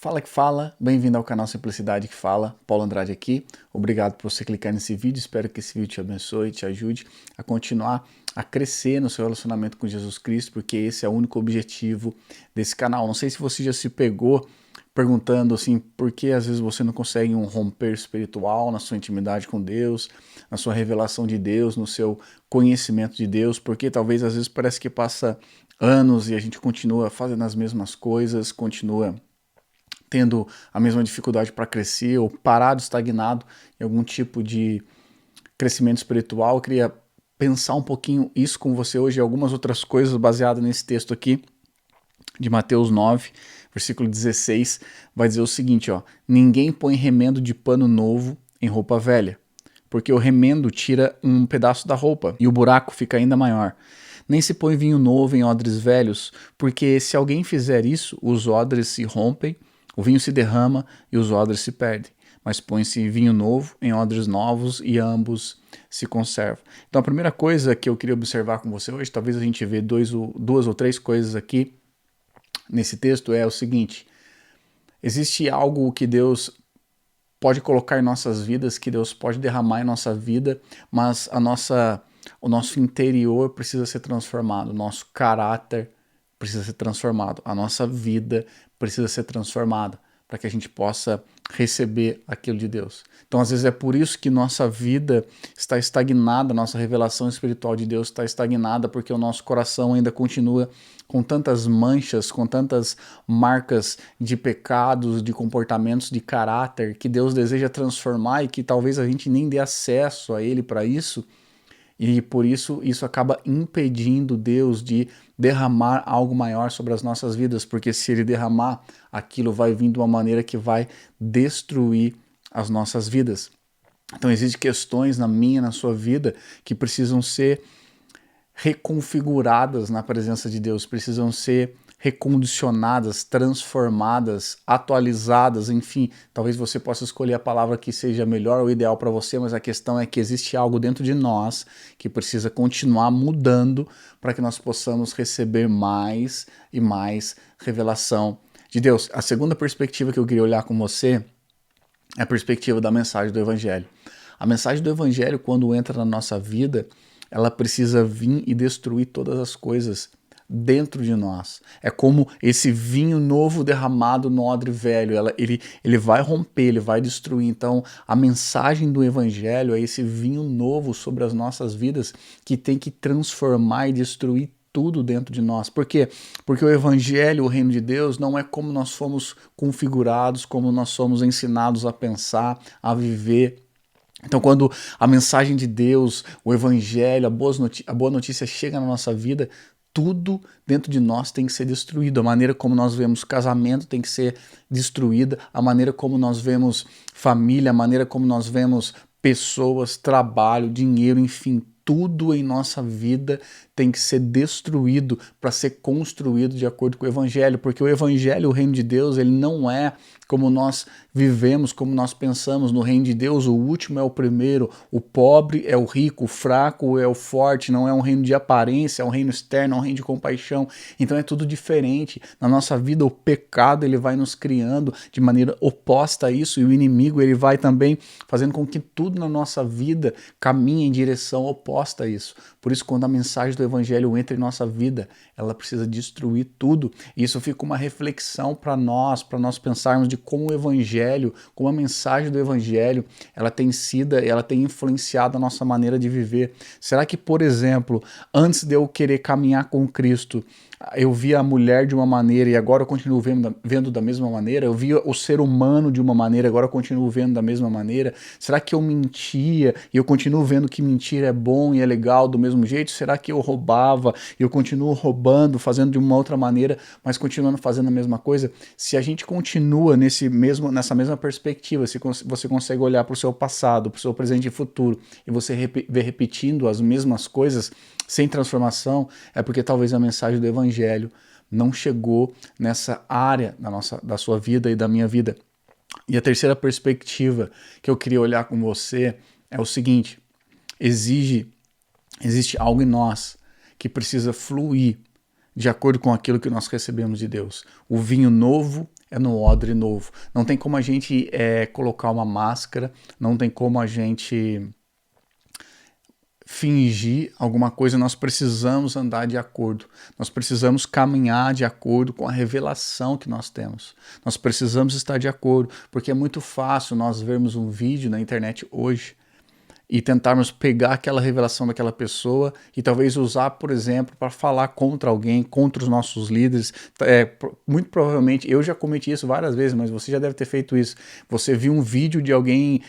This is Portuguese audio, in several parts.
Fala que fala, bem-vindo ao canal Simplicidade que Fala, Paulo Andrade aqui. Obrigado por você clicar nesse vídeo, espero que esse vídeo te abençoe, te ajude a continuar a crescer no seu relacionamento com Jesus Cristo, porque esse é o único objetivo desse canal. Não sei se você já se pegou perguntando assim, por que às vezes você não consegue um romper espiritual na sua intimidade com Deus, na sua revelação de Deus, no seu conhecimento de Deus, porque talvez às vezes parece que passa anos e a gente continua fazendo as mesmas coisas, continua tendo a mesma dificuldade para crescer ou parado, estagnado em algum tipo de crescimento espiritual. Eu queria pensar um pouquinho isso com você hoje e algumas outras coisas baseadas nesse texto aqui de Mateus 9, versículo 16, vai dizer o seguinte, ó: ninguém põe remendo de pano novo em roupa velha, porque o remendo tira um pedaço da roupa e o buraco fica ainda maior. Nem se põe vinho novo em odres velhos, porque se alguém fizer isso, os odres se rompem, o vinho se derrama e os odres se perdem. Mas põe-se vinho novo em odres novos e ambos se conservam. Então a primeira coisa que eu queria observar com você hoje, talvez a gente vê duas ou três coisas aqui nesse texto, é o seguinte: existe algo que Deus pode colocar em nossas vidas, que Deus pode derramar em nossa vida, mas o nosso interior precisa ser transformado, o nosso caráter precisa ser transformado, a nossa vida precisa ser transformada para que a gente possa receber aquilo de Deus. Então, às vezes é por isso que nossa vida está estagnada, nossa revelação espiritual de Deus está estagnada, porque o nosso coração ainda continua com tantas manchas, com tantas marcas de pecados, de comportamentos, de caráter, que Deus deseja transformar e que talvez a gente nem dê acesso a Ele para isso. E por isso acaba impedindo Deus de derramar algo maior sobre as nossas vidas, porque se Ele derramar, aquilo vai vir de uma maneira que vai destruir as nossas vidas. Então existem questões na minha, na sua vida, que precisam ser reconfiguradas na presença de Deus, precisam ser recondicionadas, transformadas, atualizadas, enfim, talvez você possa escolher a palavra que seja melhor ou ideal para você, mas a questão é que existe algo dentro de nós que precisa continuar mudando para que nós possamos receber mais e mais revelação de Deus. A segunda perspectiva que eu queria olhar com você é a perspectiva da mensagem do Evangelho. A mensagem do Evangelho, quando entra na nossa vida, ela precisa vir e destruir todas as coisas dentro de nós. É como esse vinho novo derramado no odre velho, ele vai romper, ele vai destruir. Então, a mensagem do Evangelho é esse vinho novo sobre as nossas vidas que tem que transformar e destruir tudo dentro de nós. Por quê? Porque o Evangelho, o reino de Deus, não é como nós fomos configurados, como nós somos ensinados a pensar, a viver. Então, quando a mensagem de Deus, o Evangelho, a boa notícia chega na nossa vida, tudo dentro de nós tem que ser destruído. A maneira como nós vemos casamento tem que ser destruída, a maneira como nós vemos família, a maneira como nós vemos pessoas, trabalho, dinheiro, enfim, tudo em nossa vida tem que ser destruído para ser construído de acordo com o Evangelho, porque o Evangelho, o reino de Deus, ele não é como nós vivemos, como nós pensamos. No reino de Deus, o último é o primeiro, o pobre é o rico, o fraco é o forte, não é um reino de aparência, é um reino externo, é um reino de compaixão. Então é tudo diferente. Na nossa vida, o pecado ele vai nos criando de maneira oposta a isso, e o inimigo ele vai também fazendo com que tudo na nossa vida caminhe em direção oposta a isso. Por isso, quando a mensagem do Evangelho entra em nossa vida, ela precisa destruir tudo. E isso fica uma reflexão para nós pensarmos de como o Evangelho, como a mensagem do Evangelho, ela tem influenciado a nossa maneira de viver. Será que, por exemplo, antes de eu querer caminhar com Cristo, eu via a mulher de uma maneira e agora eu continuo vendo da mesma maneira? Eu via o ser humano de uma maneira e agora eu continuo vendo da mesma maneira? Será que eu mentia e eu continuo vendo que mentir é bom e é legal do mesmo jeito? Será que eu roubava e eu continuo roubando, fazendo de uma outra maneira, mas continuando fazendo a mesma coisa? Se a gente continua nessa mesma perspectiva, se você consegue olhar para o seu passado, para o seu presente e futuro, e você vê repetindo as mesmas coisas sem transformação, é porque talvez a mensagem do Evangelho não chegou nessa área da sua vida e da minha vida. E a terceira perspectiva que eu queria olhar com você é o seguinte: existe algo em nós que precisa fluir de acordo com aquilo que nós recebemos de Deus. O vinho novo é no odre novo. Não tem como a gente colocar uma máscara, não tem como a gente fingir alguma coisa, nós precisamos andar de acordo, nós precisamos caminhar de acordo com a revelação que nós temos, nós precisamos estar de acordo, porque é muito fácil nós vermos um vídeo na internet hoje e tentarmos pegar aquela revelação daquela pessoa e talvez usar, por exemplo, para falar contra alguém, contra os nossos líderes. Muito provavelmente, eu já cometi isso várias vezes, mas você já deve ter feito isso. Você viu um vídeo de alguém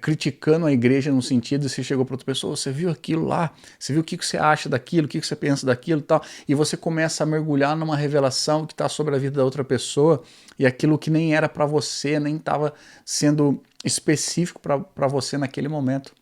criticando a igreja num sentido, e você chegou para outra pessoa, você viu aquilo lá, você viu o que você acha daquilo, o que você pensa daquilo e tal, e você começa a mergulhar numa revelação que está sobre a vida da outra pessoa, e aquilo que nem era para você, nem estava sendo específico para você naquele momento.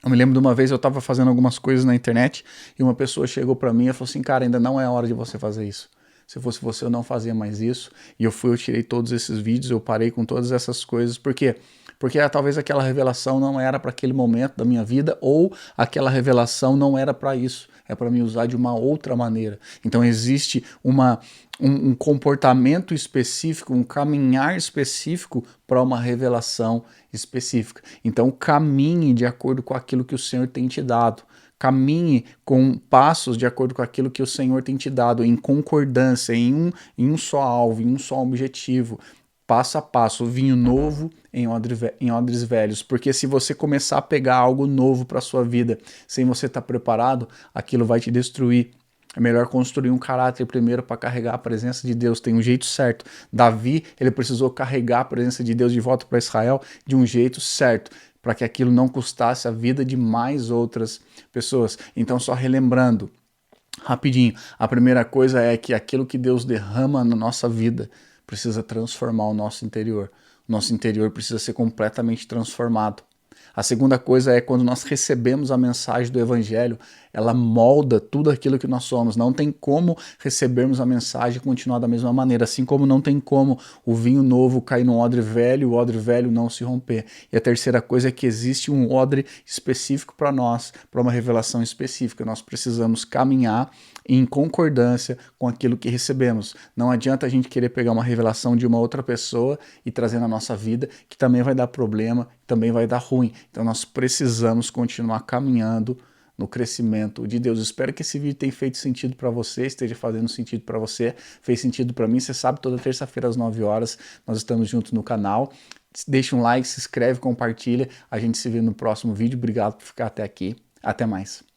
Eu me lembro de uma vez eu estava fazendo algumas coisas na internet e uma pessoa chegou para mim e falou assim, cara, ainda não é hora de você fazer isso. Se fosse você, eu não fazia mais isso. E eu tirei todos esses vídeos, eu parei com todas essas coisas. Por quê? Porque talvez aquela revelação não era para aquele momento da minha vida, ou aquela revelação não era para isso. É para me usar de uma outra maneira. Então existe um comportamento específico, um caminhar específico para uma revelação específica. Então caminhe de acordo com aquilo que o Senhor tem te dado. Caminhe com passos de acordo com aquilo que o Senhor tem te dado, em concordância, em um só alvo, em um só objetivo. Passo a passo, vinho novo em odres velhos, porque se você começar a pegar algo novo para a sua vida sem você estar preparado, aquilo vai te destruir. É melhor construir um caráter primeiro para carregar a presença de Deus. Tem um jeito certo. Davi, ele precisou carregar a presença de Deus de volta para Israel de um jeito certo, para que aquilo não custasse a vida de mais outras pessoas. Então, só relembrando, rapidinho, a primeira coisa é que aquilo que Deus derrama na nossa vida precisa transformar o nosso interior. O nosso interior precisa ser completamente transformado. A segunda coisa é quando nós recebemos a mensagem do Evangelho, ela molda tudo aquilo que nós somos. Não tem como recebermos a mensagem e continuar da mesma maneira, assim como não tem como o vinho novo cair no odre velho e o odre velho não se romper. E a terceira coisa é que existe um odre específico para nós, para uma revelação específica. Nós precisamos caminhar em concordância com aquilo que recebemos. Não adianta a gente querer pegar uma revelação de uma outra pessoa e trazer na nossa vida, que também vai dar problema, também vai dar ruim. Então nós precisamos continuar caminhando no crescimento de Deus. Espero que esse vídeo tenha feito sentido para você, esteja fazendo sentido para você, fez sentido para mim. Você sabe, toda terça-feira às 9 horas nós estamos juntos no canal. Deixa um like, se inscreve, compartilha. A gente se vê no próximo vídeo. Obrigado por ficar até aqui. Até mais.